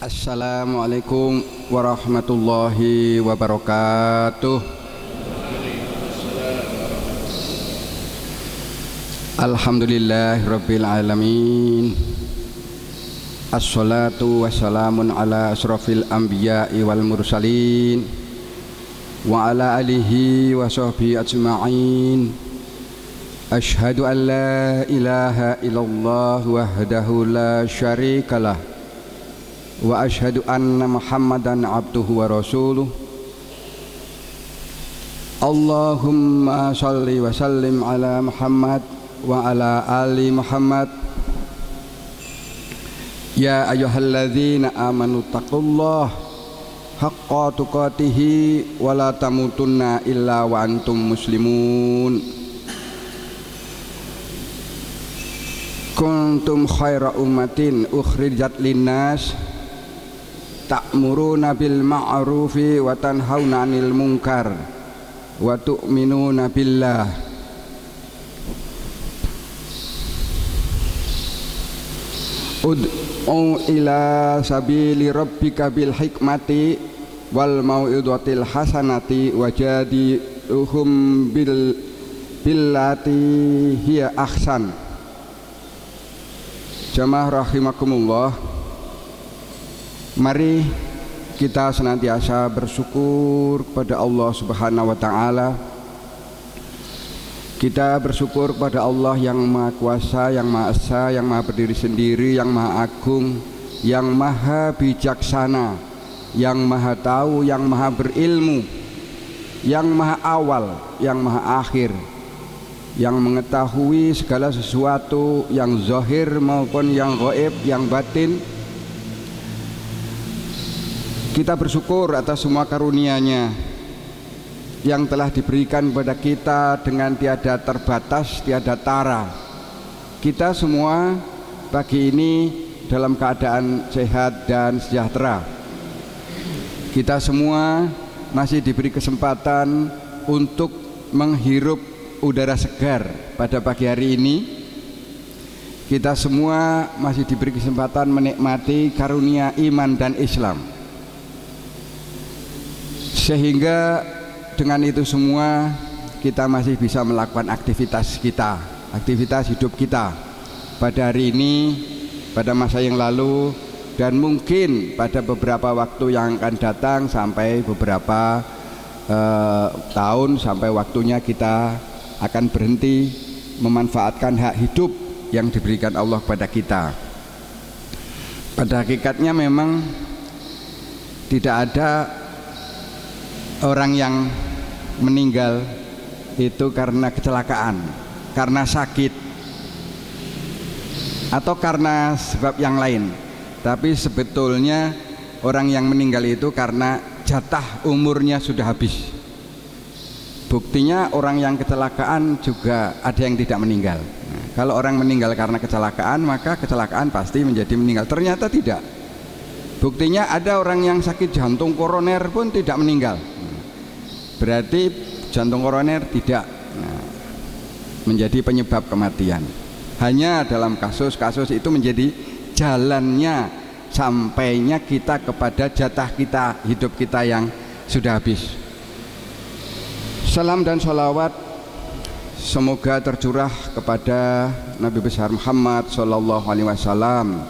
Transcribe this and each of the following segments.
Assalamualaikum warahmatullahi wabarakatuh. Alhamdulillahirabbil alamin. Assalatu wassalamun ala asrofil anbiya'i wal mursalin wa ala alihi wa sahbihi ajma'in. Ashhadu an la ilaha illallah wahdahu la syarikalah wa ashhadu anna Muhammadan abduhu wa rasuluh. Allahumma shalli wa sallim ala Muhammad wa ala ali Muhammad. Ya ayyuhalladzina amanu taqullaha haqqa tuqatih wa la tamutunna illa wa antum muslimun. Kuntum khaira ummatin ukhrijat linnas ta'muruna bil ma'rufi wa tanhauna 'anil munkar wa tu'minuna billah. Ud'u ila sabili rabbika bil hikmati wal mau'izatil hasanati wajadiluhum billati hiya ahsan. Jamaah rahimakumullah, mari kita senantiasa bersyukur kepada Allah Subhanahu wa taala. Kita bersyukur kepada Allah yang Maha Kuasa, yang Maha Esa, yang Maha berdiri sendiri, yang Maha Agung, yang Maha bijaksana, yang Maha tahu, yang Maha berilmu, yang Maha awal, yang Maha akhir, yang mengetahui segala sesuatu yang zahir maupun yang gaib, yang batin. Kita bersyukur atas semua karunia-Nya yang telah diberikan kepada kita dengan tiada terbatas, tiada tara. Kita semua pagi ini dalam keadaan sehat dan sejahtera. Kita semua masih diberi kesempatan untuk menghirup udara segar pada pagi hari ini. Kita semua masih diberi kesempatan menikmati karunia iman dan Islam, sehingga dengan itu semua kita masih bisa melakukan aktivitas kita, aktivitas hidup kita pada hari ini, pada masa yang lalu, dan mungkin pada beberapa waktu yang akan datang sampai beberapa tahun, sampai waktunya kita akan berhenti memanfaatkan hak hidup yang diberikan Allah kepada kita. Pada hakikatnya memang tidak ada orang yang meninggal itu karena kecelakaan, karena sakit, atau karena sebab yang lain. Tapi sebetulnya orang yang meninggal itu karena jatah umurnya sudah habis. Buktinya orang yang kecelakaan juga ada yang tidak meninggal. Nah, kalau orang meninggal karena kecelakaan, maka kecelakaan pasti menjadi meninggal. Ternyata tidak. Buktinya ada orang yang sakit jantung koroner pun tidak meninggal. Berarti jantung koroner tidak menjadi penyebab kematian. Hanya dalam kasus-kasus itu menjadi jalannya sampainya kita kepada jatah kita, hidup kita yang sudah habis. Salam dan sholawat semoga tercurah kepada Nabi besar Muhammad Sallallahu Alaihi Wasallam.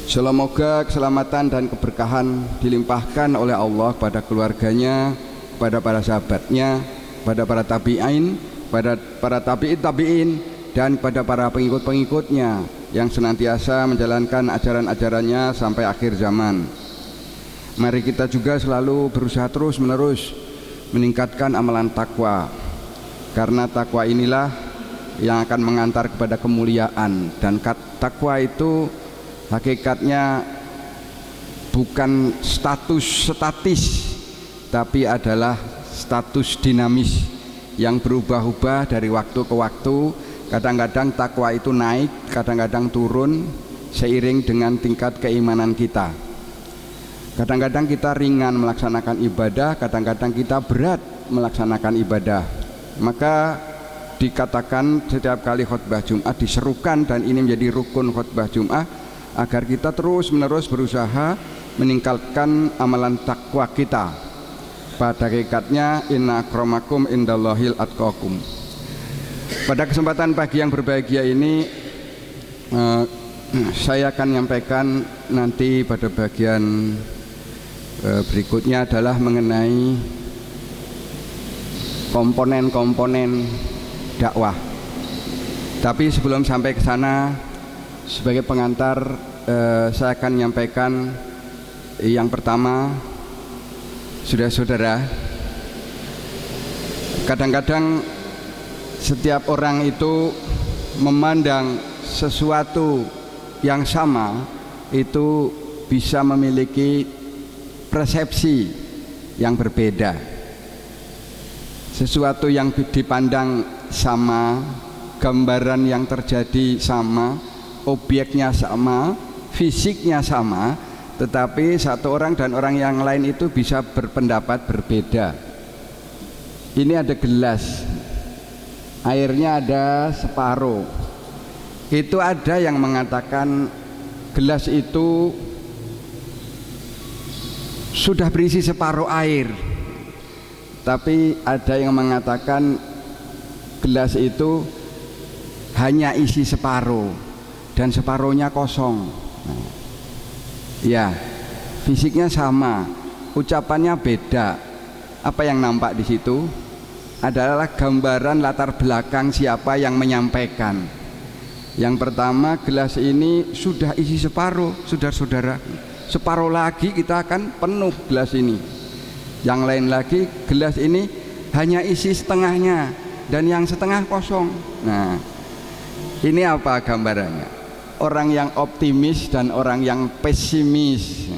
Semoga keselamatan dan keberkahan dilimpahkan oleh Allah pada keluarganya, pada para sahabatnya, pada para tabi'in, pada para tabi'in, dan pada para pengikut-pengikutnya yang senantiasa menjalankan ajaran-ajarannya sampai akhir zaman. Mari kita juga selalu berusaha terus-menerus meningkatkan amalan takwa, karena takwa inilah yang akan mengantar kepada kemuliaan. Dan takwa itu hakikatnya bukan status statis, tapi adalah status dinamis yang berubah-ubah dari waktu ke waktu. Kadang-kadang takwa itu naik, kadang-kadang turun seiring dengan tingkat keimanan kita. Kadang-kadang kita ringan melaksanakan ibadah, kadang-kadang kita berat melaksanakan ibadah. Maka dikatakan setiap kali khutbah Jumat diserukan, dan ini menjadi rukun khutbah Jumat, agar kita terus-menerus berusaha meningkatkan amalan takwa kita. Pada hakikatnya inna akramakum indallahil atqakum. Pada kesempatan pagi yang berbahagia ini saya akan menyampaikan nanti pada bagian berikutnya adalah mengenai komponen-komponen dakwah. Tapi sebelum sampai ke sana, sebagai pengantar saya akan menyampaikan yang pertama. Saudara-saudara, kadang-kadang setiap orang itu memandang sesuatu yang sama itu bisa memiliki persepsi yang berbeda. Sesuatu yang dipandang sama, gambaran yang terjadi sama, objeknya sama, fisiknya sama, tetapi satu orang dan orang yang lain itu bisa berpendapat berbeda. Ini ada gelas, airnya ada separuh. Itu ada yang mengatakan gelas itu sudah berisi separuh air, tapi ada yang mengatakan gelas itu hanya isi separuh dan separuhnya kosong. Ya, fisiknya sama, ucapannya beda. Apa yang nampak di situ adalah gambaran latar belakang siapa yang menyampaikan. Yang pertama, gelas ini sudah isi separuh, saudara-saudara. Separuh lagi kita akan penuh gelas ini. Yang lain lagi, gelas ini hanya isi setengahnya dan yang setengah kosong. Nah, ini apa gambarannya? Orang yang optimis dan orang yang pesimis,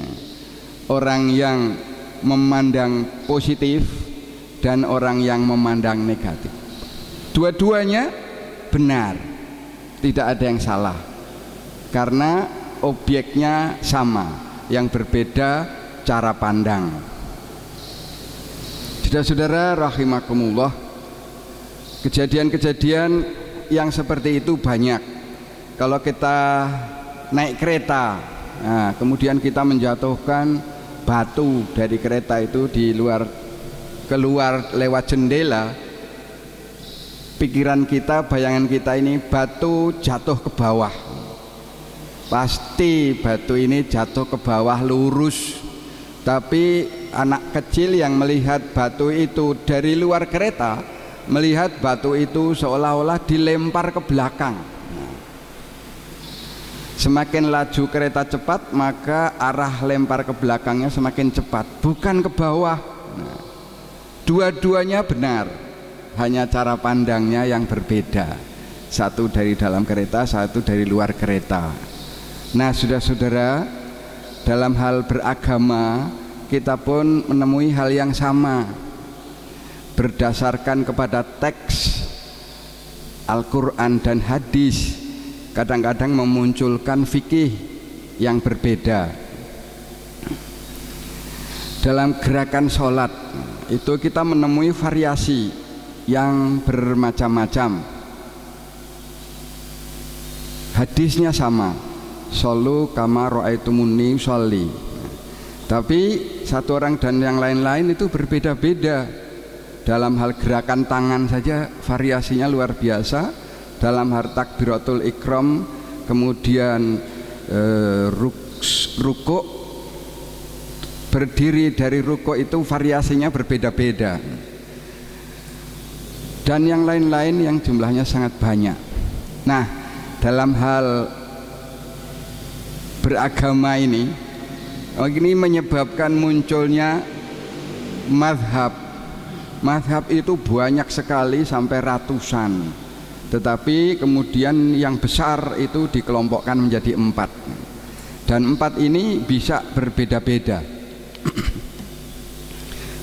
orang yang memandang positif dan orang yang memandang negatif. Dua-duanya benar, tidak ada yang salah, karena objeknya sama, yang berbeda cara pandang. Saudara-saudara rahimakumullah, kejadian-kejadian yang seperti itu banyak. Kalau kita naik kereta, nah, kemudian kita menjatuhkan batu dari kereta itu keluar lewat jendela, pikiran kita, bayangan kita ini batu jatuh ke bawah. Pasti batu ini jatuh ke bawah lurus. Tapi anak kecil yang melihat batu itu dari luar kereta, melihat batu itu seolah-olah dilempar ke belakang. Semakin laju kereta cepat, maka arah lempar ke belakangnya semakin cepat, bukan ke bawah. Nah, dua-duanya benar, hanya cara pandangnya yang berbeda. Satu dari dalam kereta, satu dari luar kereta. Nah, saudara-saudara, dalam hal beragama kita pun menemui hal yang sama. Berdasarkan kepada teks Al-Quran dan hadis, kadang-kadang memunculkan fikih yang berbeda. Dalam gerakan sholat itu kita menemui variasi yang bermacam-macam. Hadisnya sama, shollu kama ra'aitumuni sholli. Tapi satu orang dan yang lain-lain itu berbeda-beda. Dalam hal gerakan tangan saja variasinya luar biasa. Dalam hal takbiratul ikram, kemudian rukuk, berdiri dari rukuk itu variasinya berbeda-beda, dan yang lain-lain yang jumlahnya sangat banyak. Nah, dalam hal beragama ini menyebabkan munculnya mazhab. Mazhab itu banyak sekali, sampai ratusan. Tetapi kemudian yang besar itu dikelompokkan menjadi 4, dan 4 ini bisa berbeda-beda.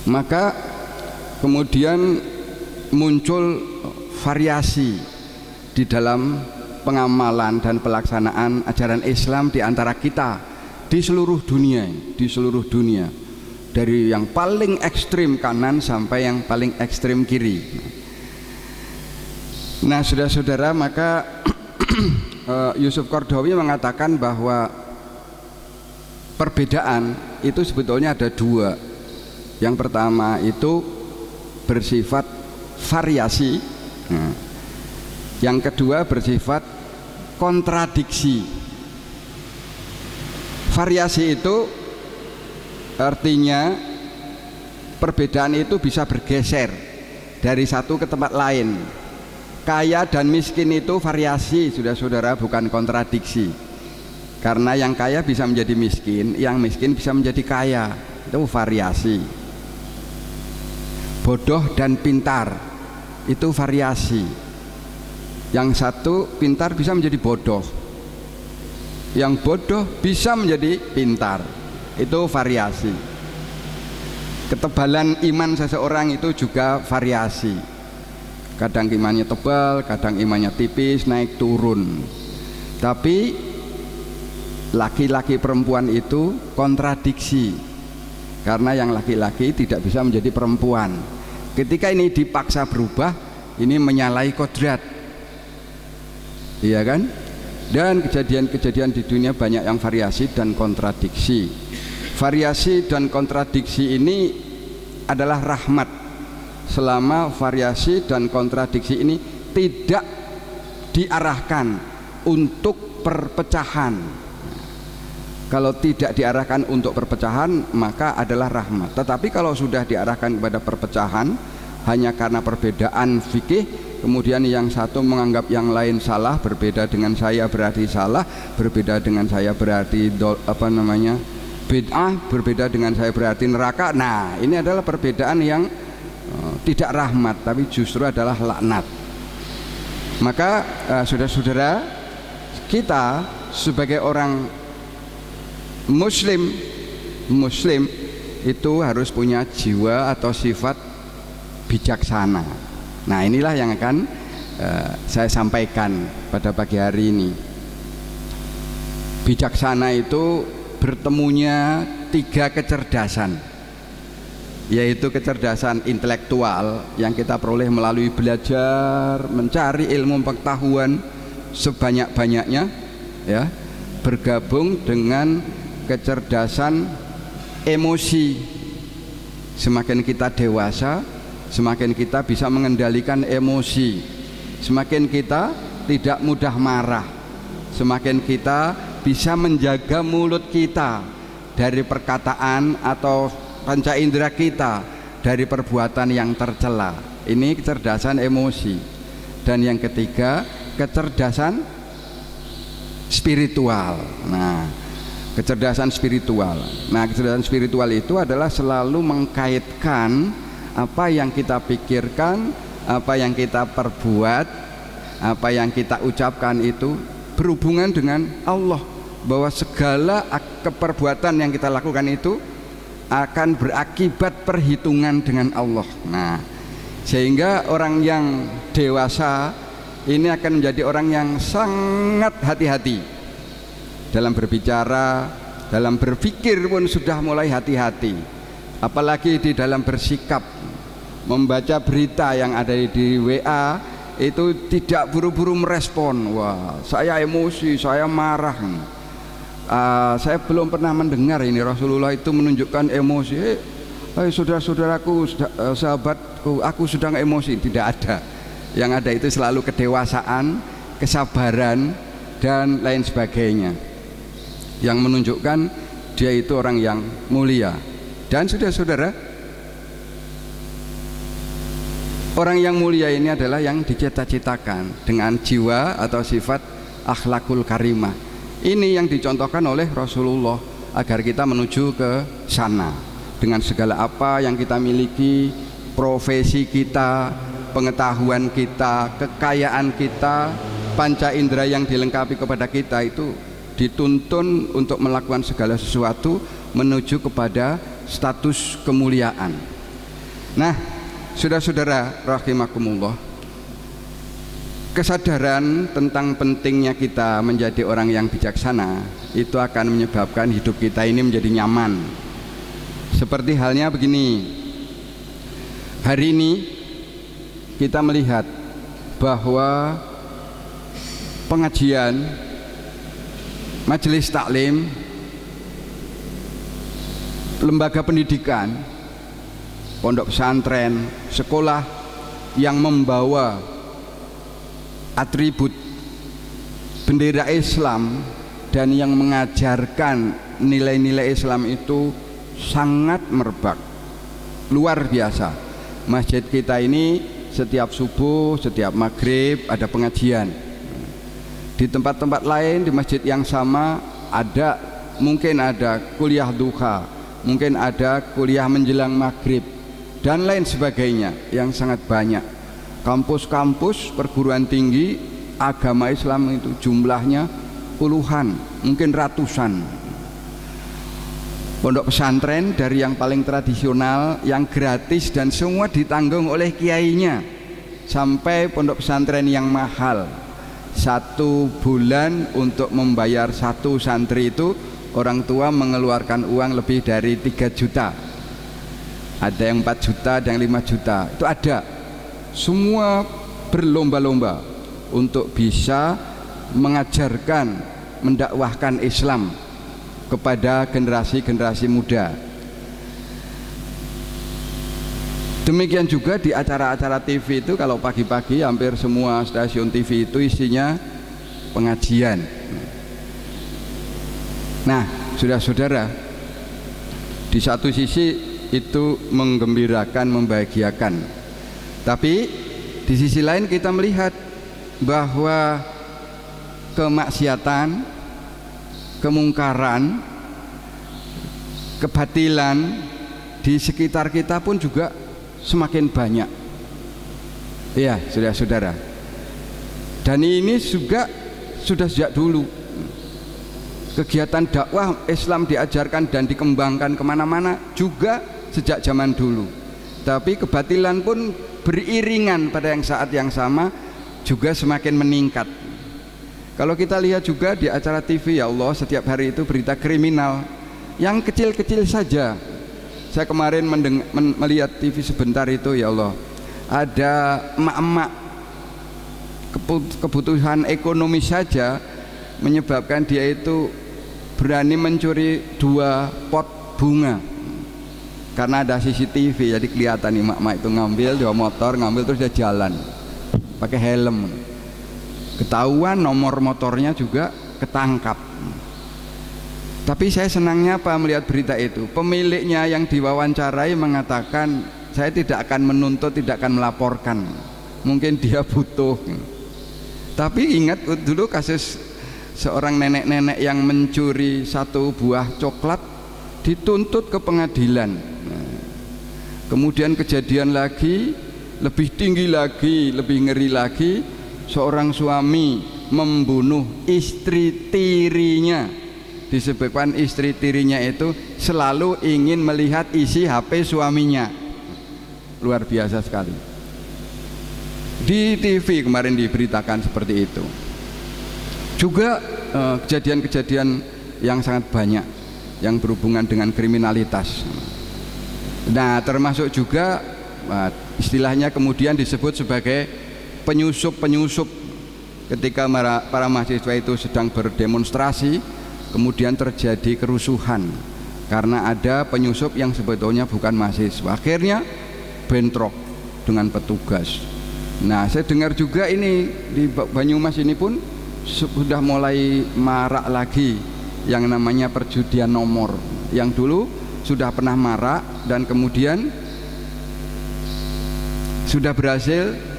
Maka kemudian muncul variasi di dalam pengamalan dan pelaksanaan ajaran Islam di antara kita di seluruh dunia, dari yang paling ekstrim kanan sampai yang paling ekstrim kiri. Nah, saudara-saudara, maka Yusuf Qaradawi mengatakan bahwa perbedaan itu sebetulnya ada dua. Yang pertama itu bersifat variasi, yang kedua bersifat kontradiksi. Variasi itu artinya perbedaan itu bisa bergeser dari satu ke tempat lain. Kaya dan miskin itu variasi, saudara-saudara, bukan kontradiksi. Karena yang kaya bisa menjadi miskin, yang miskin bisa menjadi kaya, itu variasi. Bodoh dan pintar itu variasi. Yang satu pintar bisa menjadi bodoh, yang bodoh bisa menjadi pintar, itu variasi. Ketebalan iman seseorang itu juga variasi. Kadang imannya tebal, kadang imannya tipis, naik turun. Tapi laki-laki perempuan itu kontradiksi, karena yang laki-laki tidak bisa menjadi perempuan. Ketika ini dipaksa berubah, ini menyalahi kodrat, iya kan? Dan kejadian-kejadian di dunia banyak yang variasi dan kontradiksi. Variasi dan kontradiksi ini adalah rahmat, selama variasi dan kontradiksi ini tidak diarahkan untuk perpecahan. Kalau tidak diarahkan untuk perpecahan, maka adalah rahmat. Tetapi kalau sudah diarahkan kepada perpecahan hanya karena perbedaan fikih, kemudian yang satu menganggap yang lain salah, berbeda dengan saya berarti salah, berbeda dengan saya berarti bid'ah, berbeda dengan saya berarti neraka. Nah, ini adalah perbedaan yang tidak rahmat, tapi justru adalah laknat. Maka saudara-saudara, kita sebagai orang Muslim itu harus punya jiwa atau sifat bijaksana. Nah, inilah yang akan saya sampaikan pada pagi hari ini. Bijaksana itu bertemunya tiga kecerdasan, yaitu kecerdasan intelektual yang kita peroleh melalui belajar, mencari ilmu pengetahuan sebanyak-banyaknya, ya, bergabung dengan kecerdasan emosi. Semakin kita dewasa, semakin kita bisa mengendalikan emosi, semakin kita tidak mudah marah, semakin kita bisa menjaga mulut kita dari perkataan atau panca indera kita dari perbuatan yang tercela. Ini kecerdasan emosi. Dan yang ketiga, kecerdasan spiritual. Kecerdasan spiritual itu adalah selalu mengkaitkan apa yang kita pikirkan, apa yang kita perbuat, apa yang kita ucapkan itu berhubungan dengan Allah, bahwa segala keperbuatan yang kita lakukan itu akan berakibat perhitungan dengan Allah. Sehingga orang yang dewasa ini akan menjadi orang yang sangat hati-hati dalam berbicara, dalam berpikir pun sudah mulai hati-hati, apalagi di dalam bersikap. Membaca berita yang ada di WA itu tidak buru-buru merespon. Wah, saya emosi, saya marah. Saya belum pernah mendengar ini Rasulullah itu menunjukkan emosi. Saudara-saudaraku, sahabatku, aku sedang emosi. Tidak ada. Yang ada itu selalu kedewasaan, kesabaran, dan lain sebagainya, yang menunjukkan dia itu orang yang mulia. Dan saudara-saudara, orang yang mulia ini adalah yang dicita-citakan dengan jiwa atau sifat akhlakul karimah. Ini yang dicontohkan oleh Rasulullah agar kita menuju ke sana dengan segala apa yang kita miliki, profesi kita, pengetahuan kita, kekayaan kita, panca indera yang dilengkapi kepada kita itu dituntun untuk melakukan segala sesuatu menuju kepada status kemuliaan. Nah, saudara-saudara rahimakumullah, kesadaran tentang pentingnya kita menjadi orang yang bijaksana itu akan menyebabkan hidup kita ini menjadi nyaman. Seperti halnya begini, hari ini kita melihat bahwa pengajian, majelis taklim, lembaga pendidikan, pondok pesantren, sekolah yang membawa atribut bendera Islam dan yang mengajarkan nilai-nilai Islam itu sangat merebak, luar biasa. Masjid kita ini setiap subuh, setiap maghrib ada pengajian. Di tempat-tempat lain di masjid yang sama ada, mungkin ada kuliah duha, mungkin ada kuliah menjelang maghrib dan lain sebagainya yang sangat banyak. Kampus-kampus perguruan tinggi agama Islam itu jumlahnya puluhan, mungkin ratusan. Pondok pesantren dari yang paling tradisional, yang gratis dan semua ditanggung oleh kiainya, sampai pondok pesantren yang mahal. 1 bulan untuk membayar 1 santri itu orang tua mengeluarkan uang lebih dari 3 juta. Ada yang 4 juta, ada yang 5 juta. Itu ada. Semua berlomba-lomba untuk bisa mengajarkan, mendakwahkan Islam kepada generasi-generasi muda. Demikian juga di acara-acara TV itu, kalau pagi-pagi hampir semua stasiun TV itu isinya pengajian. Nah, saudara-saudara, di satu sisi itu menggembirakan, membahagiakan, tapi di sisi lain kita melihat bahwa kemaksiatan, kemungkaran, kebatilan di sekitar kita pun juga semakin banyak. Iya, saudara-saudara. Dan ini juga sudah sejak dulu. Kegiatan dakwah Islam diajarkan dan dikembangkan kemana-mana juga sejak zaman dulu. Tapi kebatilan pun beriringan pada saat yang sama juga semakin meningkat. Kalau kita lihat juga di acara TV, ya Allah, setiap hari itu berita kriminal yang kecil-kecil saja. Saya kemarin melihat TV sebentar itu, ya Allah, ada emak-emak kebutuhan ekonomi saja menyebabkan dia itu berani mencuri 2 pot bunga karena ada CCTV. Jadi kelihatan emak-emak itu ngambil 2 motor, ngambil terus dia jalan pakai helm. Ketahuan nomor motornya juga ketangkap. Tapi saya senangnya apa melihat berita itu? Pemiliknya yang diwawancarai mengatakan, saya tidak akan menuntut, tidak akan melaporkan. Mungkin dia butuh. Tapi ingat dulu kasus seorang nenek-nenek yang mencuri 1 buah coklat dituntut ke pengadilan. Kemudian kejadian lagi, lebih tinggi lagi, lebih ngeri lagi. Seorang suami membunuh istri tirinya disebabkan istri tirinya itu selalu ingin melihat isi HP suaminya. Luar biasa sekali. Di TV kemarin diberitakan seperti itu. Juga kejadian-kejadian yang sangat banyak yang berhubungan dengan kriminalitas. Nah, termasuk juga istilahnya kemudian disebut sebagai penyusup-penyusup. Ketika para mahasiswa itu sedang berdemonstrasi, kemudian terjadi kerusuhan karena ada penyusup yang sebetulnya bukan mahasiswa, akhirnya bentrok dengan petugas. Nah, saya dengar juga ini di Banyumas ini pun sudah mulai marak lagi yang namanya perjudian nomor, yang dulu sudah pernah marak dan kemudian sudah berhasil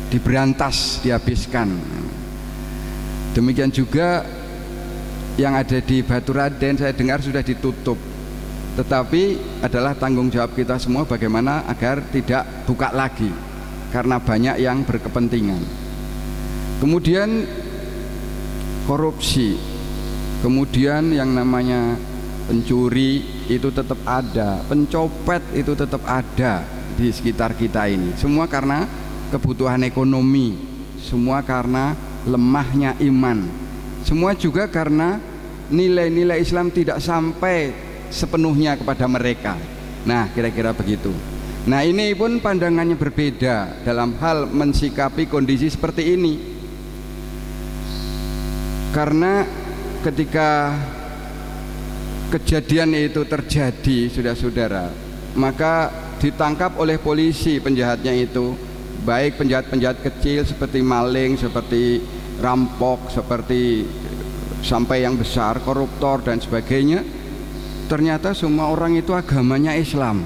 diberantas, dihabiskan. Demikian juga yang ada di Baturaden, saya dengar sudah ditutup. Tetapi adalah tanggung jawab kita semua bagaimana agar tidak buka lagi, karena banyak yang berkepentingan. Kemudian korupsi, kemudian yang namanya pencuri itu tetap ada, pencopet itu tetap ada di sekitar kita ini. Semua karena kebutuhan ekonomi, semua karena lemahnya iman, semua juga karena nilai-nilai Islam tidak sampai sepenuhnya kepada mereka. Nah, kira-kira begitu. Nah, ini pun pandangannya berbeda dalam hal mensikapi kondisi seperti ini. Karena ketika kejadian itu terjadi, saudara-saudara, maka ditangkap oleh polisi penjahatnya itu, baik penjahat-penjahat kecil seperti maling, seperti rampok, seperti sampai yang besar, koruptor dan sebagainya. Ternyata semua orang itu agamanya Islam,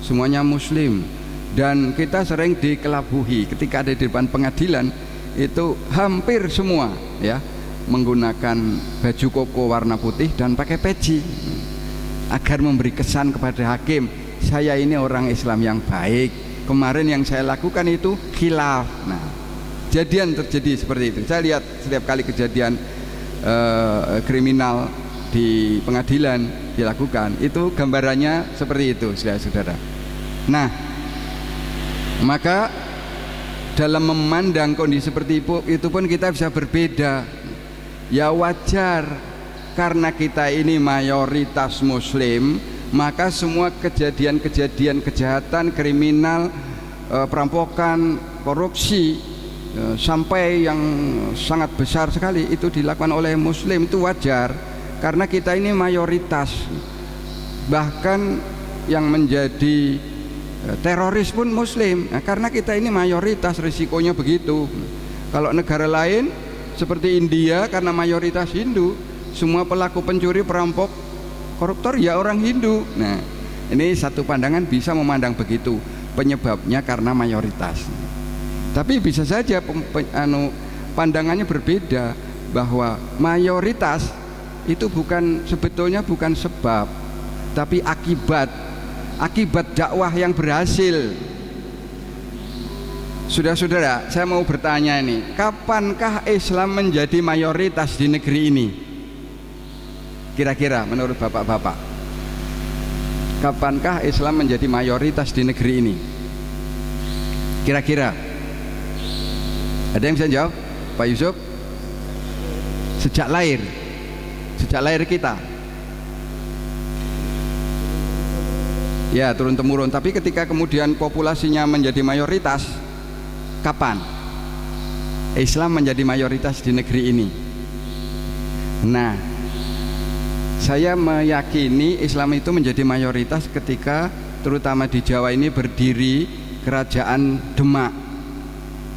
semuanya Muslim, dan kita sering dikelabuhi ketika ada di depan pengadilan itu hampir semua ya menggunakan baju koko warna putih dan pakai peci agar memberi kesan kepada hakim, saya ini orang Islam yang baik, kemarin yang saya lakukan itu khilaf. Nah, kejadian terjadi seperti itu. Saya lihat setiap kali kejadian kriminal di pengadilan dilakukan, itu gambarannya seperti itu, saudara-saudara. Nah, maka dalam memandang kondisi seperti itu pun kita bisa berbeda. Ya wajar, karena kita ini mayoritas Muslim, maka semua kejadian-kejadian kejahatan, kriminal, perampokan, korupsi, sampai yang sangat besar sekali itu dilakukan oleh Muslim, itu wajar karena kita ini mayoritas. Bahkan yang menjadi teroris pun Muslim, nah, karena kita ini mayoritas, risikonya begitu. Kalau negara lain seperti India, karena mayoritas Hindu, semua pelaku pencuri, perampok, koruptor ya orang Hindu. Nah, ini satu pandangan bisa memandang begitu, penyebabnya karena mayoritas. Tapi bisa saja pandangannya berbeda, bahwa mayoritas itu sebetulnya bukan sebab, tapi akibat dakwah yang berhasil. Saudara-saudara, saya mau bertanya ini, kapankah Islam menjadi mayoritas di negeri ini? Kira-kira menurut bapak-bapak, kapankah Islam menjadi mayoritas di negeri ini? Kira-kira ada yang bisa jawab? Pak Yusuf? Sejak lahir kita, ya turun temurun. Tapi ketika kemudian populasinya menjadi mayoritas, kapan Islam menjadi mayoritas di negeri ini? Nah, saya meyakini Islam itu menjadi mayoritas ketika terutama di Jawa ini berdiri kerajaan Demak.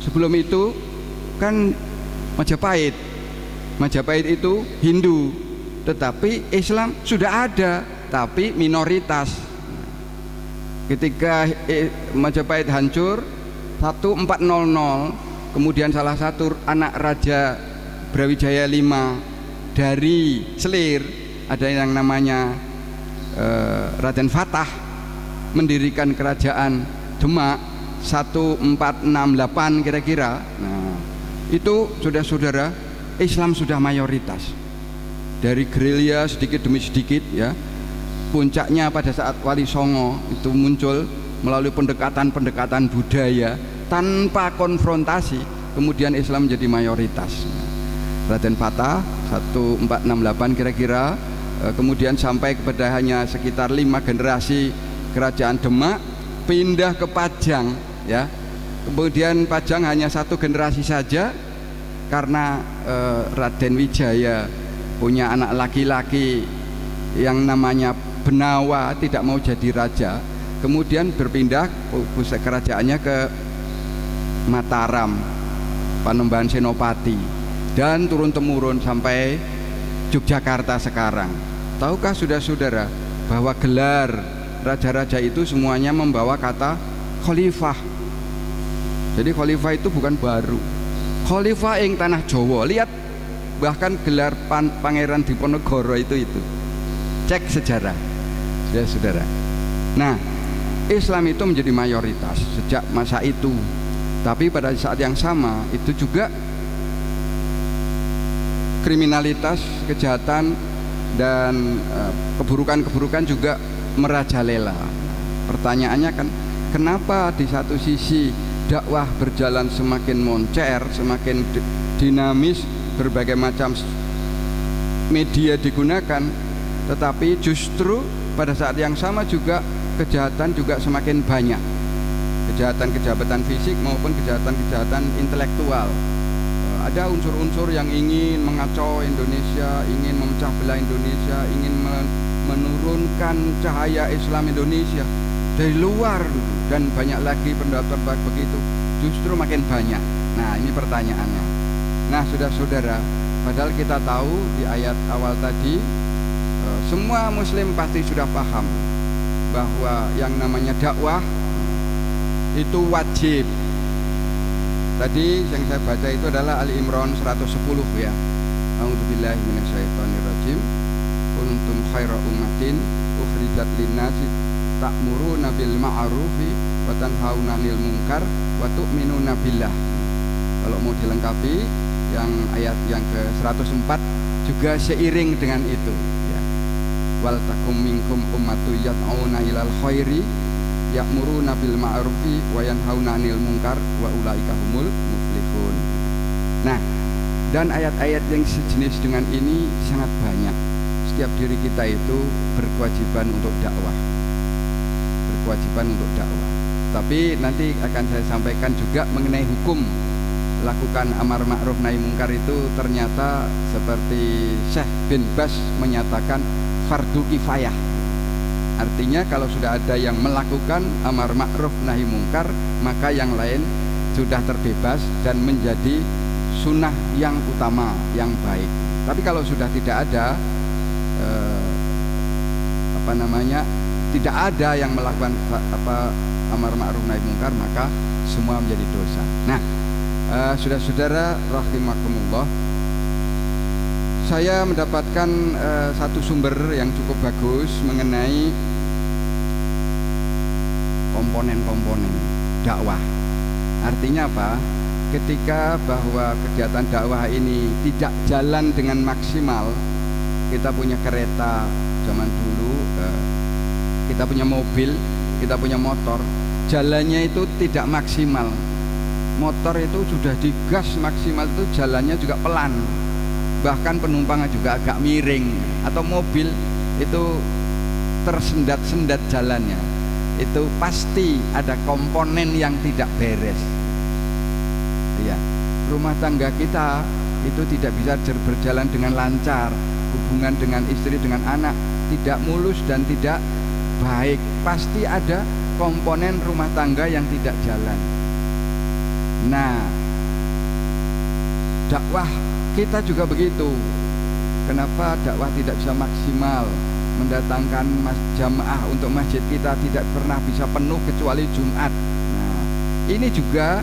Sebelum itu kan Majapahit itu Hindu, tetapi Islam sudah ada tapi minoritas. Ketika Majapahit hancur 1400, kemudian salah satu anak Raja Brawijaya V dari Selir, ada yang namanya Raden Fatah, mendirikan kerajaan Demak 1468 kira-kira. Nah, itu saudara-saudara, Islam sudah mayoritas. Dari gerilya sedikit demi sedikit ya. Puncaknya pada saat Wali Songo itu muncul melalui pendekatan-pendekatan budaya tanpa konfrontasi, kemudian Islam menjadi mayoritas. Raden Fatah 1468 kira-kira, kemudian sampai kepada hanya sekitar 5 generasi kerajaan Demak, pindah ke Pajang ya. Kemudian Pajang hanya 1 generasi saja karena Raden Wijaya punya anak laki-laki yang namanya Benawa, tidak mau jadi raja, kemudian berpindah pusat kerajaannya ke Mataram, Panembahan Senopati, dan turun-temurun sampai Yogyakarta sekarang. Tahukah saudara-saudara bahwa gelar raja-raja itu semuanya membawa kata khalifah. Jadi khalifah itu bukan baru. Khalifah ing tanah Jawa. Lihat bahkan gelar Pangeran Diponegoro itu. Cek sejarah, ya saudara. Nah, Islam itu menjadi mayoritas sejak masa itu. Tapi pada saat yang sama itu juga kriminalitas, kejahatan dan keburukan-keburukan juga merajalela. Pertanyaannya kan, kenapa di satu sisi dakwah berjalan semakin moncer, semakin dinamis, berbagai macam media digunakan, tetapi justru pada saat yang sama juga kejahatan juga semakin banyak, kejahatan fisik maupun kejahatan intelektual, ada unsur-unsur yang ingin mengacau Indonesia, ingin memecah belah Indonesia, ingin menurunkan cahaya Islam Indonesia dari luar, dan banyak lagi pendapat begitu, justru makin banyak. Nah, ini pertanyaannya. Nah, saudara-saudara, padahal kita tahu di ayat awal tadi semua muslim pasti sudah paham bahwa yang namanya dakwah itu wajib. Tadi yang saya baca itu adalah Ali Imran 110 ya. A'udzubillahi minasyaitonirrajim. Kuntum khaira ummatin ukhrijat linnasi ta'muruna bil ma'rufi wa tanhauna 'anil munkar wa tu'minuna billah. Kalau mau dilengkapi yang ayat yang ke-104 juga seiring dengan itu ya. Wal takum minkum ummatu yad'una ilal khairi ya'muruna bil ma'rufi wa yanhauna 'anil munkar wa ulaika humul muflihun. Nah, dan ayat-ayat yang sejenis dengan ini sangat banyak. Setiap diri kita itu berkewajiban untuk dakwah. Berkewajiban untuk dakwah. Tapi nanti akan saya sampaikan juga mengenai hukum lakukan amar ma'ruf nahi munkar itu ternyata seperti Syekh bin Bas menyatakan fardu kifayah. Artinya kalau sudah ada yang melakukan amar ma'ruf nahi munkar, maka yang lain sudah terbebas dan menjadi sunnah yang utama, yang baik. Tapi kalau sudah tidak ada tidak ada yang melakukan amar ma'ruf nahi munkar, maka semua menjadi dosa. Nah, saudara-saudara rahimakumullah, saya mendapatkan satu sumber yang cukup bagus mengenai komponen-komponen dakwah. Artinya apa? Ketika bahwa kegiatan dakwah ini tidak jalan dengan maksimal, kita punya kereta zaman dulu, kita punya mobil, kita punya motor, jalannya itu tidak maksimal. Motor itu sudah digas maksimal, itu jalannya juga pelan, bahkan penumpangnya juga agak miring. Atau mobil itu tersendat-sendat jalannya, itu pasti ada komponen yang tidak beres ya. Rumah tangga kita itu tidak bisa berjalan dengan lancar, hubungan dengan istri, dengan anak tidak mulus dan tidak baik, pasti ada komponen rumah tangga yang tidak jalan. Nah, dakwah kita juga begitu. Kenapa dakwah tidak bisa maksimal? Mendatangkan jamaah untuk masjid kita tidak pernah bisa penuh kecuali Jumat. Nah, ini juga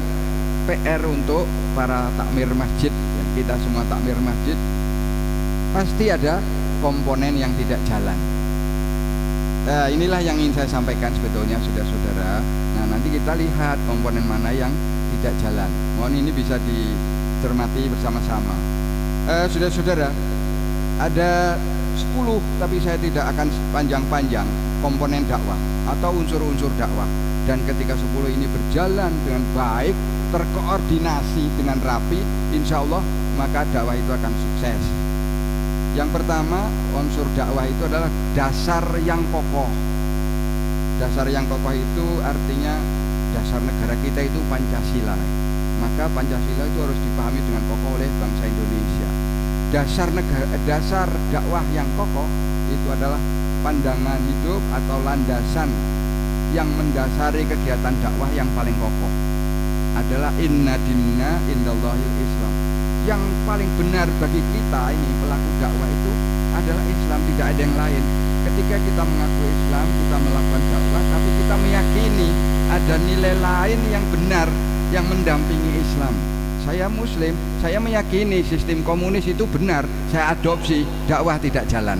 PR untuk para takmir masjid ya, kita semua takmir masjid pasti ada komponen yang tidak jalan. Nah, inilah yang ingin saya sampaikan sebetulnya saudara-saudara. Nah, nanti kita lihat komponen mana yang tidak jalan. Mohon ini bisa dicermati bersama-sama. Saudara-saudara, ada 10, tapi saya tidak akan panjang-panjang komponen dakwah atau unsur-unsur dakwah. Dan ketika 10 ini berjalan dengan baik, terkoordinasi dengan rapi, insya Allah maka dakwah itu akan sukses. Yang pertama, unsur dakwah itu adalah dasar yang kokoh. Dasar yang kokoh itu artinya dasar negara kita itu Pancasila. Maka Pancasila itu harus dipahami dengan kokoh oleh bangsa Indonesia. Dasar dakwah yang kokoh itu adalah pandangan hidup atau landasan yang mendasari kegiatan dakwah yang paling kokoh adalah inna dinna indallahil Islam. Yang paling benar bagi kita ini pelaku dakwah itu adalah Islam, tidak ada yang lain. Ketika kita mengaku Islam, kita melakukan dakwah, tapi kita meyakini ada nilai lain yang benar yang mendampingi Islam. Saya Muslim, saya meyakini sistem komunis itu benar, saya adopsi, dakwah tidak jalan.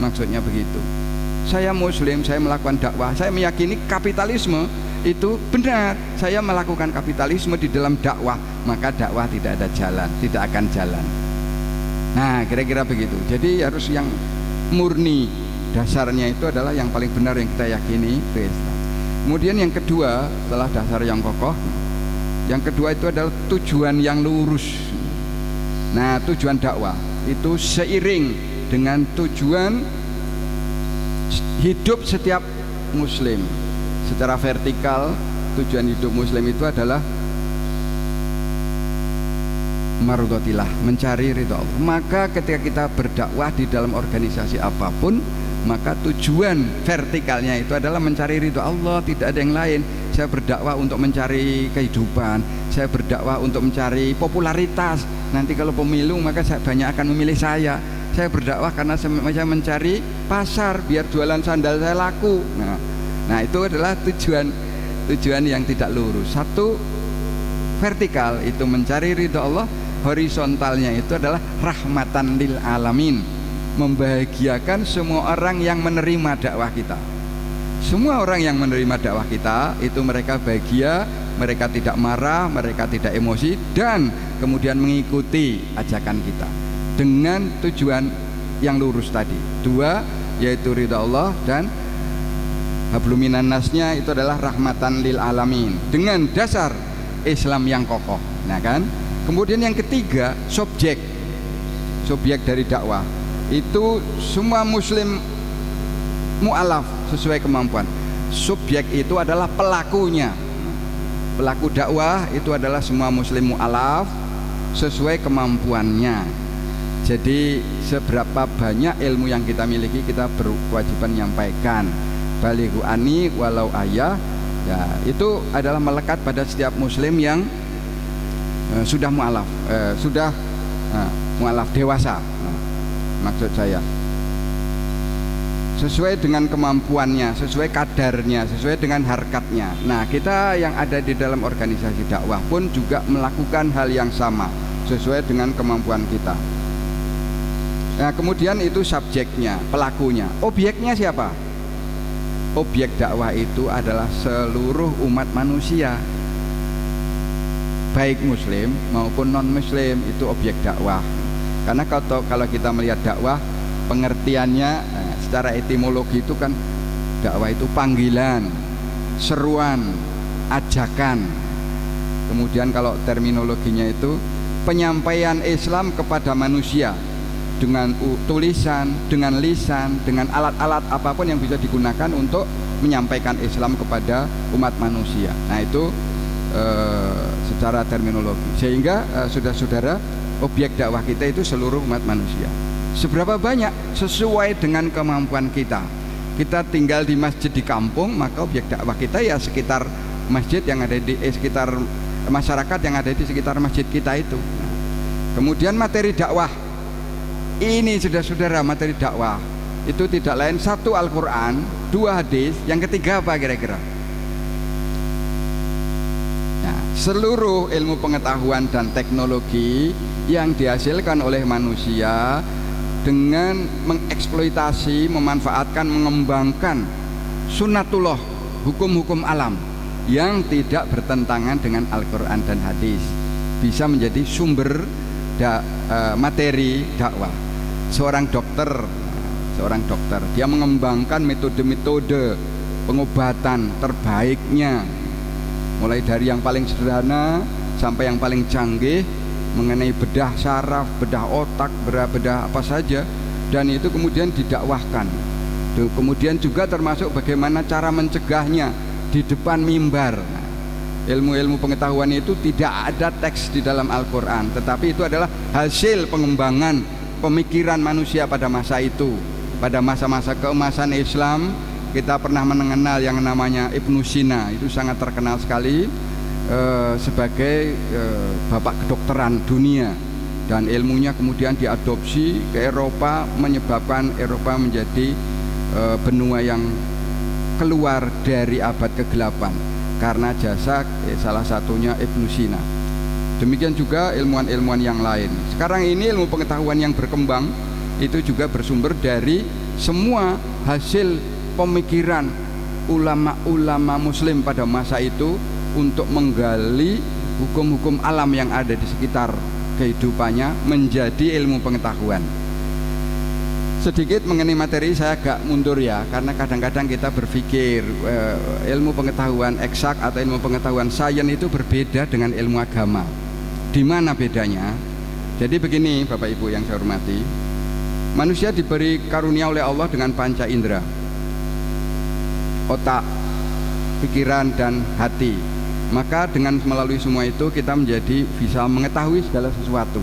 Maksudnya begitu. Saya Muslim, saya melakukan dakwah, saya meyakini kapitalisme itu benar, saya melakukan kapitalisme di dalam dakwah, maka dakwah tidak ada jalan, tidak akan jalan. Nah, kira-kira begitu. Jadi harus yang murni, dasarnya itu adalah yang paling benar yang kita yakini, Islam. Kemudian yang kedua, setelah dasar yang kokoh, yang kedua itu adalah tujuan yang lurus. Nah, tujuan dakwah itu seiring dengan tujuan hidup setiap Muslim. Secara vertikal, tujuan hidup Muslim itu adalah mardotillah, mencari ridho Allah. Maka ketika kita berdakwah di dalam organisasi apapun, maka tujuan vertikalnya itu adalah mencari ridho Allah, tidak ada yang lain. Saya berdakwah untuk mencari kehidupan, saya berdakwah untuk mencari popularitas. Nanti kalau pemilu maka banyak akan memilih saya. Saya berdakwah karena saya mencari pasar biar jualan sandal saya laku. Nah itu adalah tujuan yang tidak lurus. Satu vertikal itu mencari ridho Allah, horizontalnya itu adalah rahmatan lil alamin, membahagiakan semua orang yang menerima dakwah kita. Semua orang yang menerima dakwah kita itu mereka bahagia, mereka tidak marah, mereka tidak emosi, dan kemudian mengikuti ajakan kita dengan tujuan yang lurus tadi. Dua, yaitu ridha Allah, dan habluminan nasnya itu adalah rahmatan lil alamin dengan dasar Islam yang kokoh. Nah kan? Kemudian yang ketiga, subjek dari dakwah itu semua muslim mu'alaf sesuai kemampuan. Subjek itu adalah pelakunya. Pelaku dakwah itu adalah semua muslim mu'alaf sesuai kemampuannya. Jadi seberapa banyak ilmu yang kita miliki, kita berkewajiban menyampaikan. Balighu ani walau ayah, ya itu adalah melekat pada setiap muslim yang sudah mu'alaf, mu'alaf dewasa. Maksud saya sesuai dengan kemampuannya, sesuai kadarnya, sesuai dengan harkatnya. Nah kita yang ada di dalam organisasi dakwah pun juga melakukan hal yang sama sesuai dengan kemampuan kita. Nah kemudian itu subjeknya, pelakunya. Objeknya siapa? Objek dakwah itu adalah seluruh umat manusia, baik muslim maupun non muslim, itu objek dakwah. Karena kalau kita melihat dakwah, pengertiannya secara etimologi itu kan dakwah itu panggilan, seruan, ajakan. Kemudian kalau terminologinya itu penyampaian Islam kepada manusia dengan tulisan, dengan lisan, dengan alat-alat apapun yang bisa digunakan untuk menyampaikan Islam kepada umat manusia. Nah itu secara terminologi. Sehingga saudara-saudara, objek dakwah kita itu seluruh umat manusia. Seberapa banyak sesuai dengan kemampuan kita. Kita tinggal di masjid di kampung, maka objek dakwah kita ya sekitar masjid yang ada di sekitar masyarakat yang ada di sekitar masjid kita itu. Nah, kemudian materi dakwah ini, saudara-saudara, materi dakwah itu tidak lain satu Al-Quran, dua hadis, yang ketiga apa kira-kira? Nah, seluruh ilmu pengetahuan dan teknologi yang dihasilkan oleh manusia dengan mengeksploitasi, memanfaatkan, mengembangkan sunnatullah, hukum-hukum alam yang tidak bertentangan dengan Al-Quran dan hadis, bisa menjadi sumber materi dakwah. Seorang dokter, dia mengembangkan metode-metode pengobatan terbaiknya, mulai dari yang paling sederhana sampai yang paling canggih, mengenai bedah saraf, bedah otak, bedah apa saja, dan itu kemudian didakwahkan. Kemudian juga termasuk bagaimana cara mencegahnya di depan mimbar. Ilmu-ilmu pengetahuan itu tidak ada teks di dalam Al-Quran, tetapi itu adalah hasil pengembangan pemikiran manusia pada masa itu. Pada masa-masa keemasan Islam, kita pernah mengenal yang namanya Ibnu Sina, itu sangat terkenal sekali sebagai bapak kedokteran dunia, dan ilmunya kemudian diadopsi ke Eropa, menyebabkan Eropa menjadi benua yang keluar dari abad ke-8 karena jasa salah satunya Ibnu Sina. Demikian juga ilmuwan-ilmuwan yang lain. Sekarang ini ilmu pengetahuan yang berkembang itu juga bersumber dari semua hasil pemikiran ulama-ulama muslim pada masa itu untuk menggali hukum-hukum alam yang ada di sekitar kehidupannya menjadi ilmu pengetahuan. Sedikit mengenai materi saya agak mundur ya, karena kadang-kadang kita berpikir ilmu pengetahuan eksak atau ilmu pengetahuan sains itu berbeda dengan ilmu agama. Di mana bedanya? Jadi begini Bapak Ibu yang saya hormati, manusia diberi karunia oleh Allah dengan panca indera, otak, pikiran dan hati. Maka dengan melalui semua itu kita menjadi bisa mengetahui segala sesuatu.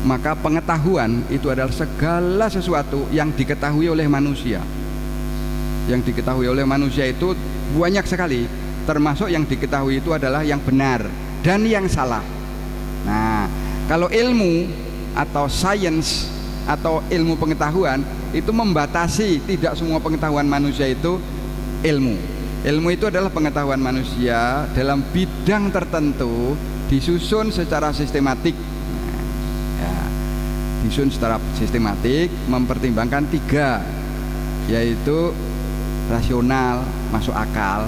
Maka pengetahuan itu adalah segala sesuatu yang diketahui oleh manusia. Yang diketahui oleh manusia itu banyak sekali, termasuk yang diketahui itu adalah yang benar dan yang salah. Nah, kalau ilmu atau sains atau ilmu pengetahuan itu membatasi, tidak semua pengetahuan manusia itu ilmu. Ilmu itu adalah pengetahuan manusia dalam bidang tertentu, disusun secara sistematik. Disusun secara sistematik, mempertimbangkan 3, yaitu rasional, masuk akal,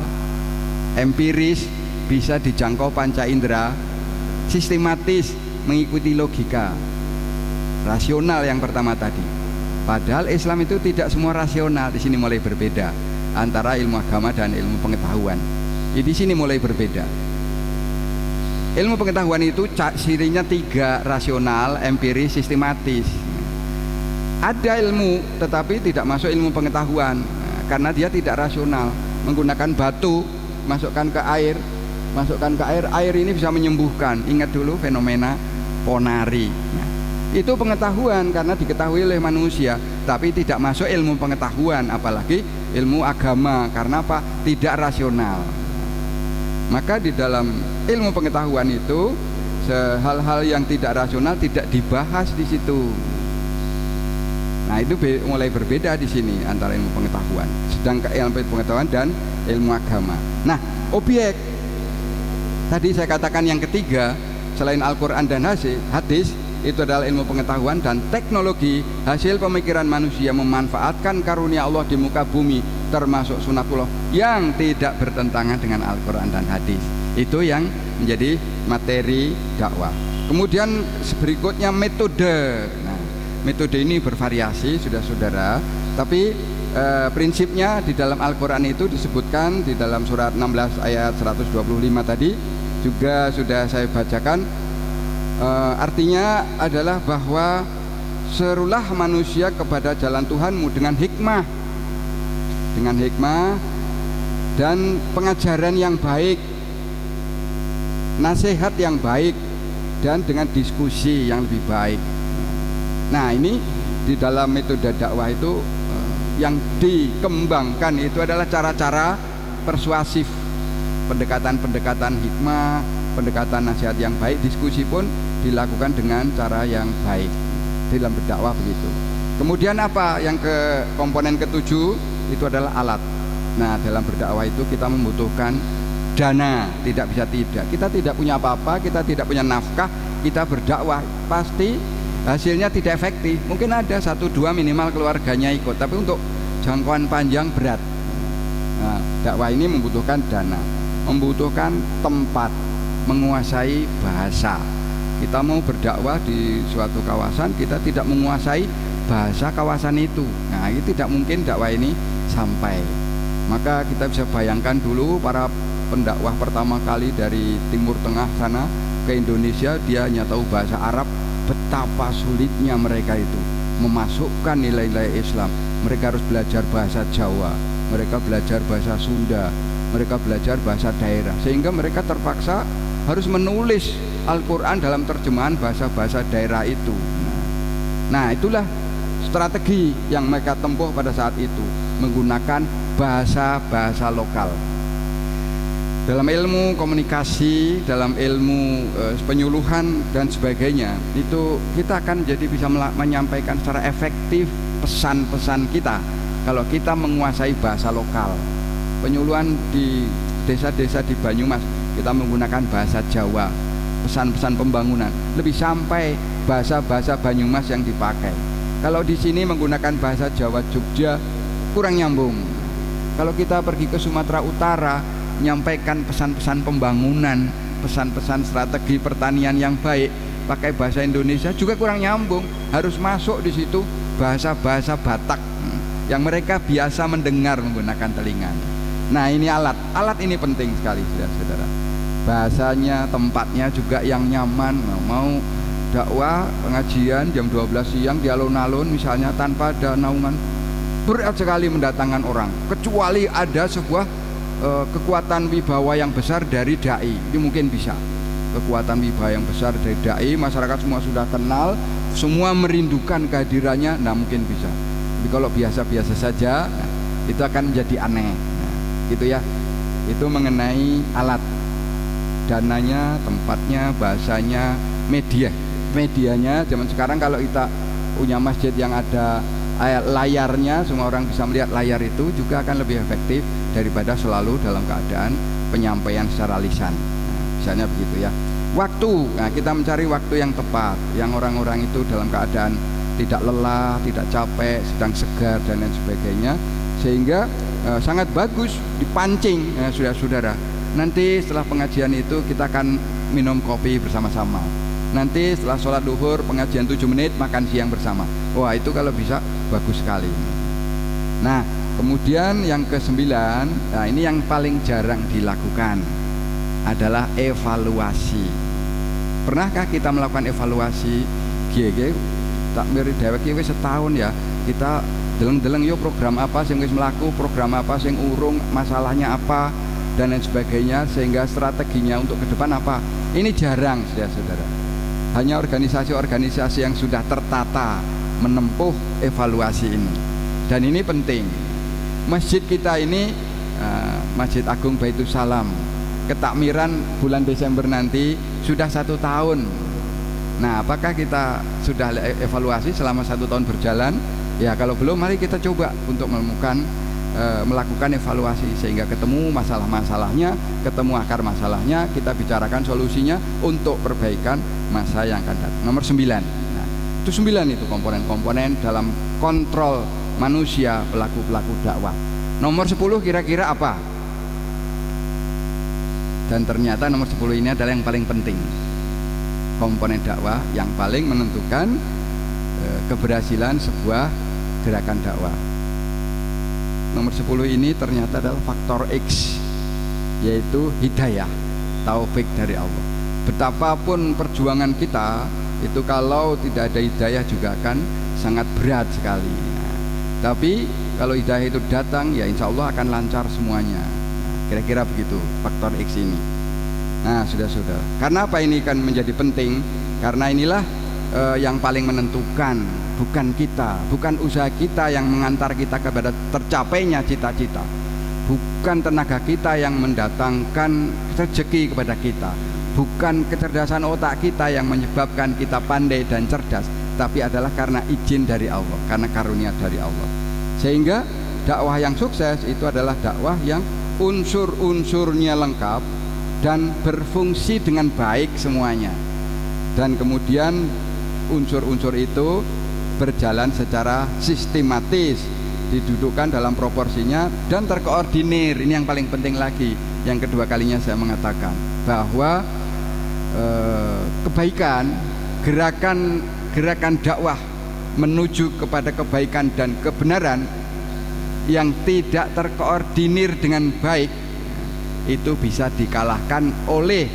empiris, bisa dijangkau panca indera, sistematis, mengikuti logika. Rasional yang pertama tadi. Padahal Islam itu tidak semua rasional. Di sini mulai berbeda antara ilmu agama dan ilmu pengetahuan. Di sini mulai berbeda. Ilmu pengetahuan itu cirinya 3, rasional, empiris, sistematis. Ada ilmu tetapi tidak masuk ilmu pengetahuan karena dia tidak rasional. Menggunakan batu, masukkan ke air, air ini bisa menyembuhkan. Ingat dulu fenomena ponari. Nah, itu pengetahuan karena diketahui oleh manusia, tapi tidak masuk ilmu pengetahuan, apalagi ilmu agama. Karena apa? Tidak rasional. Maka di dalam ilmu pengetahuan itu hal-hal yang tidak rasional tidak dibahas di situ. Nah, itu mulai berbeda di sini antara ilmu pengetahuan, sedangkan ilmu pengetahuan dan ilmu agama. Nah, objek tadi saya katakan yang ketiga selain Al-Quran dan hadis itu adalah ilmu pengetahuan dan teknologi, hasil pemikiran manusia memanfaatkan karunia Allah di muka bumi, termasuk sunatullah yang tidak bertentangan dengan Al-Quran dan hadis. Itu yang menjadi materi dakwah. Kemudian berikutnya metode. Nah, metode ini bervariasi, saudara, tapi prinsipnya di dalam Al-Quran itu disebutkan di dalam surat 16 ayat 125 tadi juga sudah saya bacakan. Artinya adalah bahwa serulah manusia kepada jalan Tuhanmu dengan hikmah dan pengajaran yang baik, nasihat yang baik, dan dengan diskusi yang lebih baik. Nah, ini di dalam metode dakwah itu yang dikembangkan itu adalah cara-cara persuasif, pendekatan hikmah, pendekatan nasihat yang baik, diskusi pun dilakukan dengan cara yang baik dalam berdakwah begitu. Kemudian apa yang komponen ketujuh itu adalah alat. Nah, dalam berdakwah itu kita membutuhkan dana, tidak bisa tidak. Kita tidak punya apa-apa, kita tidak punya nafkah, kita berdakwah pasti hasilnya tidak efektif. Mungkin ada 1-2 minimal keluarganya ikut, tapi untuk jangkauan panjang berat. Nah, dakwah ini membutuhkan dana, membutuhkan tempat, menguasai bahasa. Kita mau berdakwah di suatu kawasan, kita tidak menguasai bahasa kawasan itu. Nah, ini tidak mungkin dakwah ini sampai. Maka kita bisa bayangkan dulu para pendakwah pertama kali dari Timur Tengah sana ke Indonesia, dia hanya tahu bahasa Arab. Betapa sulitnya mereka itu memasukkan nilai-nilai Islam. Mereka harus belajar bahasa Jawa, mereka belajar bahasa Sunda, mereka belajar bahasa daerah, sehingga mereka terpaksa harus menulis Al-Quran dalam terjemahan bahasa-bahasa daerah itu. Nah, itulah strategi yang mereka tempuh pada saat itu, menggunakan bahasa-bahasa lokal. Dalam ilmu komunikasi, dalam ilmu penyuluhan dan sebagainya, itu kita akan jadi bisa menyampaikan secara efektif pesan-pesan kita kalau kita menguasai bahasa lokal. Penyuluhan di desa-desa di Banyumas, kita menggunakan bahasa Jawa. Pesan-pesan pembangunan lebih sampai bahasa-bahasa Banyumas yang dipakai. Kalau di sini menggunakan bahasa Jawa Jogja kurang nyambung. Kalau kita pergi ke Sumatera Utara, menyampaikan pesan-pesan pembangunan, pesan-pesan strategi pertanian yang baik pakai bahasa Indonesia juga kurang nyambung. Harus masuk di situ bahasa-bahasa Batak yang mereka biasa mendengar menggunakan telinganya. Nah, ini alat ini penting sekali, saudara. Bahasanya, tempatnya juga yang nyaman. Mau dakwah pengajian jam 12 siang di alun-alun misalnya tanpa ada naungan, berat sekali mendatangkan orang, kecuali ada sebuah kekuatan wibawa yang besar dari dai. Ini mungkin bisa. Kekuatan wibawa yang besar dari dai, masyarakat semua sudah kenal, semua merindukan kehadirannya, nah mungkin bisa. Tapi kalau biasa-biasa saja, nah, itu akan menjadi aneh. Nah, gitu ya. Itu mengenai alat, dananya, tempatnya, bahasanya, medianya. Zaman sekarang kalau kita punya masjid yang ada layarnya, semua orang bisa melihat layar, itu juga akan lebih efektif daripada selalu dalam keadaan penyampaian secara lisan. Nah, misalnya begitu ya. Waktu, nah kita mencari waktu yang tepat, yang orang-orang itu dalam keadaan tidak lelah, tidak capek, sedang segar dan lain sebagainya, sehingga sangat bagus dipancing ya, saudara-saudara. Nanti setelah pengajian itu kita akan minum kopi bersama-sama. Nanti setelah sholat duhur pengajian 7 menit makan siang bersama. Wah, itu kalau bisa bagus sekali. Nah, kemudian yang ke-9, nah ini yang paling jarang dilakukan adalah evaluasi. Pernahkah kita melakukan evaluasi? Gege takmir dhewek iki wis setahun ya. Kita deleng-deleng yo program apa sing wis mlaku, program apa sing urung, masalahnya apa dan lain sebagainya, sehingga strateginya untuk ke depan apa. Ini jarang, saudara-saudara. Hanya organisasi-organisasi yang sudah tertata menempuh evaluasi ini. Dan ini penting. Masjid kita ini Masjid Agung Baitus Salam, ketakmiran bulan Desember nanti sudah 1 tahun. Nah, apakah kita sudah evaluasi selama 1 tahun berjalan? Ya, kalau belum, mari kita coba untuk melakukan evaluasi, sehingga ketemu masalah-masalahnya, ketemu akar masalahnya, kita bicarakan solusinya untuk perbaikan masa yang akan datang. Nomor 9. Nah, itu 9 itu komponen-komponen dalam kontrol manusia pelaku-pelaku dakwah. Nomor 10 kira-kira apa? Dan ternyata nomor 10 ini adalah yang paling penting. Komponen dakwah yang paling menentukan keberhasilan sebuah gerakan dakwah. Nomor 10 ini ternyata adalah faktor X, yaitu hidayah, taufik dari Allah. Betapapun perjuangan kita itu, kalau tidak ada hidayah juga akan sangat berat sekali. Nah, tapi kalau hidayah itu datang, ya insya Allah akan lancar semuanya. Kira-kira begitu faktor X ini. Nah, sudah. Karena apa ini kan menjadi penting? Karena inilah yang paling menentukan, bukan kita, bukan usaha kita yang mengantar kita kepada tercapainya cita-cita, bukan tenaga kita yang mendatangkan rezeki kepada kita, bukan kecerdasan otak kita yang menyebabkan kita pandai dan cerdas, tapi adalah karena izin dari Allah, karena karunia dari Allah. Sehingga dakwah yang sukses itu adalah dakwah yang unsur-unsurnya lengkap dan berfungsi dengan baik semuanya, dan kemudian unsur-unsur itu berjalan secara sistematis, didudukkan dalam proporsinya dan terkoordinir. Ini yang paling penting lagi. Yang kedua kalinya saya mengatakan bahwa kebaikan, gerakan dakwah menuju kepada kebaikan dan kebenaran yang tidak terkoordinir dengan baik itu bisa dikalahkan oleh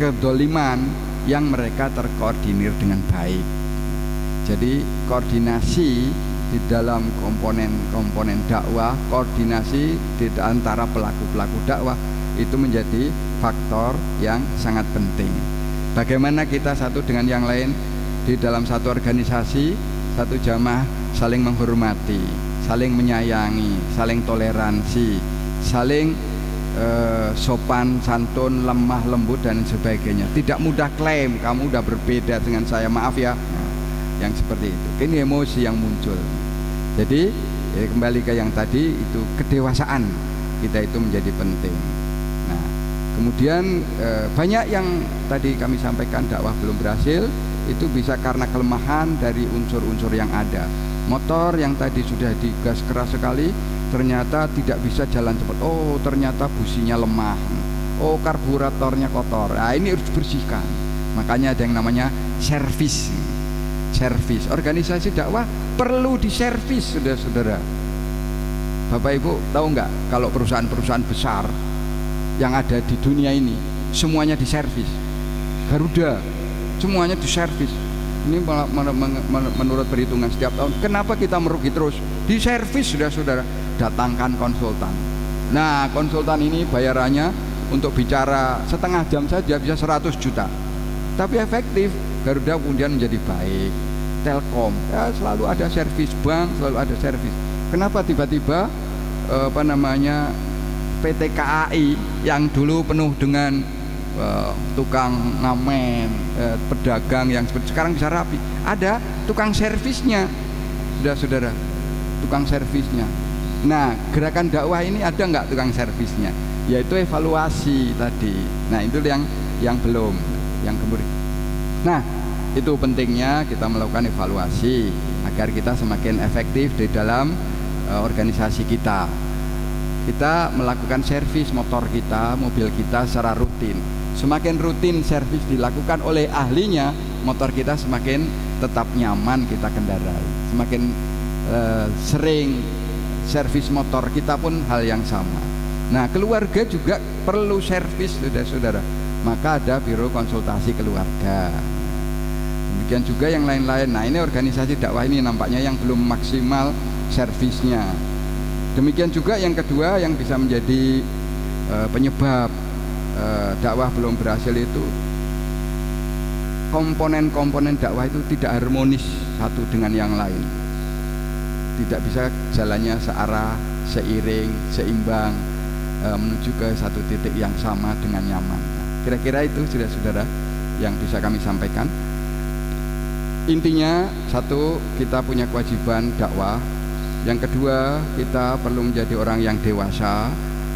kedoliman yang mereka terkoordinir dengan baik. Jadi koordinasi di dalam komponen dakwah, koordinasi di antara pelaku-pelaku dakwah itu menjadi faktor yang sangat penting. Bagaimana kita satu dengan yang lain di dalam satu organisasi, satu jamaah, saling menghormati, saling menyayangi, saling toleransi, saling sopan, santun, lemah lembut dan sebagainya. Tidak mudah klaim kamu udah berbeda dengan saya, maaf ya. Nah, yang seperti itu. Ini emosi yang muncul. Jadi kembali ke yang tadi itu, kedewasaan kita itu menjadi penting. Nah, kemudian banyak yang tadi kami sampaikan dakwah belum berhasil itu bisa karena kelemahan dari unsur-unsur yang ada. Motor yang tadi sudah digas keras sekali ternyata tidak bisa jalan cepat. Oh, ternyata businya lemah. Oh, karburatornya kotor. Nah, ini harus dibersihkan. Makanya ada yang namanya servis. Organisasi dakwah perlu diservis, saudara-saudara. Bapak Ibu tahu nggak kalau perusahaan-perusahaan besar yang ada di dunia ini semuanya diservis. Garuda semuanya diservis. Ini menurut perhitungan setiap tahun. Kenapa kita merugi terus? Diservis, saudara-saudara. Datangkan konsultan, Nah, konsultan ini bayarannya untuk bicara setengah jam saja bisa 100 juta. Tapi efektif. Garuda kemudian menjadi baik. Telkom, ya selalu ada servis bank, selalu ada servis. Kenapa tiba-tiba PT KAI yang dulu penuh dengan tukang ngamen, pedagang yang sekarang bisa rapi, ada tukang servisnya, saudara, tukang servisnya. Nah, gerakan dakwah ini ada nggak tukang servisnya? Yaitu evaluasi tadi. Nah, itu yang belum, yang kemudian. Nah, itu pentingnya kita melakukan evaluasi agar kita semakin efektif di dalam organisasi kita. Kita melakukan servis motor kita, mobil kita secara rutin. Semakin rutin servis dilakukan oleh ahlinya, motor kita semakin tetap nyaman kita kendarai. Semakin sering servis motor kita pun hal yang sama. Nah, keluarga juga perlu servis, saudara-saudara. Maka ada biro konsultasi keluarga. Demikian juga yang lain-lain. Nah, ini organisasi dakwah ini nampaknya yang belum maksimal servisnya. Demikian juga yang kedua yang bisa menjadi penyebab dakwah belum berhasil itu komponen-komponen dakwah itu tidak harmonis satu dengan yang lain, tidak bisa jalannya searah, seiring, seimbang menuju ke satu titik yang sama dengan nyaman. Kira-kira itu saudara-saudara yang bisa kami sampaikan. Intinya satu, kita punya kewajiban dakwah. Yang kedua, kita perlu menjadi orang yang dewasa,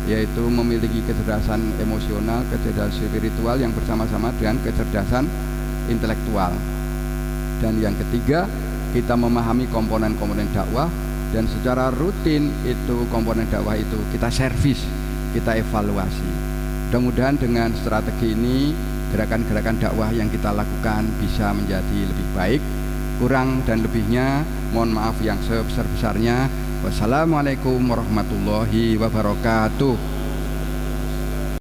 yaitu memiliki kecerdasan emosional, kecerdasan spiritual yang bersama-sama dengan kecerdasan intelektual. Dan yang ketiga, kita memahami komponen-komponen dakwah, dan secara rutin itu komponen dakwah itu kita servis, kita evaluasi. Mudah-mudahan dengan strategi ini gerakan-gerakan dakwah yang kita lakukan bisa menjadi lebih baik. Kurang dan lebihnya mohon maaf yang sebesar-besarnya. Wassalamualaikum warahmatullahi wabarakatuh.